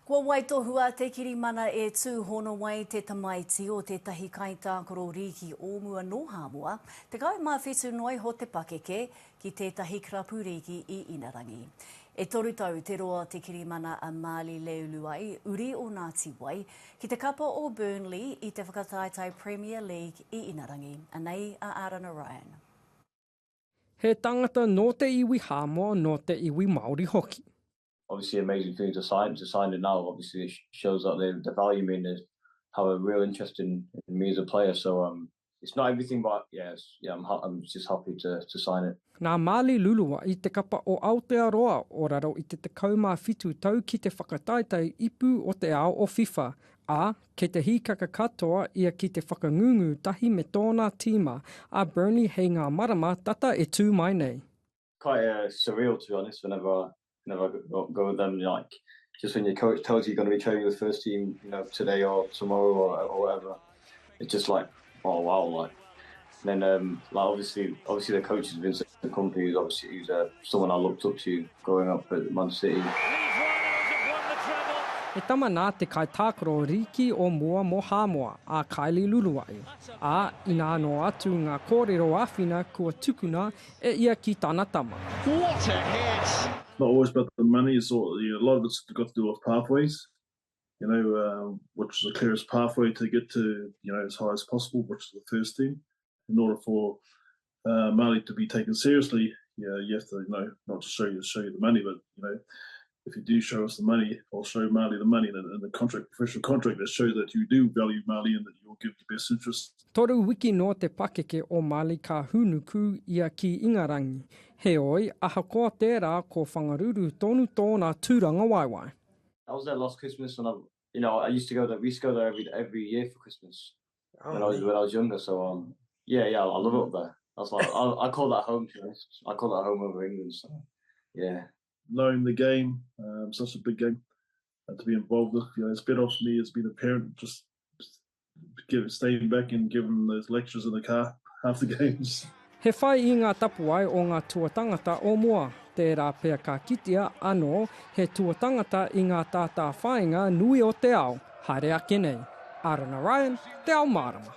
Kua wai tohua te kirimana e tūhono wai te tamaiti o te tahi kaitākoro riki o mua no Hāmoa, te kai mawhitu noi ho te pakeke ki te tahi krapu riki i Inarangi. E toru tau te roa te kirimana a Marley Leuluai, uri o Ngāti Wai, ki te kapa o Burnley i te whakataetae Premier League i Inarangi. Anei a Arana Ryan. He tangata no te iwi Hāmoa no te iwi Māori hoki. Obviously, amazing thing to sign it now. Obviously, it shows that they value me and they have a real interest in me as a player. So it's not everything, but I'm just happy to sign it. Nā Marley Leuluai i te kapa o Aotearoa o raro i te 15 tau ki te whakataetae ipu o te ao o FIFA. A, kei te hikaka katoa ia ki te whakangungu tahi me tōna tīma a Burnley hei ngā marama tata e tū mai nei. Quite surreal, to be honest, whenever I go with them, like, just when your coach tells you you're going to be training with the first team, today or tomorrow or whatever, it's just like, oh wow, like. And then, obviously the coach has been the company who's someone I looked up to growing up at Man City. E tama nā te kaitākoro riki o mua mo Hāmoa a Marley Leuluai. A ina anō atu ngā kōrero āwhina kua tukuna e ia ki tāna tama. What a hit! Not always about the money. It's all, a lot of it's got to do with pathways. Which is the clearest pathway to get to as high as possible, which is the first team. In order for Marley to be taken seriously, you have to not just show you the money, but if you do show us the money, I'll show Marley the money and the contract, professional contract that shows that you do value Marley and that you'll give the best interest. Toru wiki no te pakeke o Marley ka hunuku ia ki Ingarangi. He oi, aha koa tērā ko whangaruru tonu tōna tūranga waiwai. I was there last Christmas and we used to go there every year for Christmas when I was younger. So I love it up there. That's like I call that home, to be honest. I call that home over England. So yeah. Knowing the game, such a big game to be involved with, it's better off me as being a parent, just staying back and giving those lectures in the car after games. He whai I ngā tapuai o ngā tuatangata o mua. Tērā pea ka kitea anō he tuatangata I ngā tātā whainga nui o te ao. Haere ake nei. Arana Ryan, te ao marama.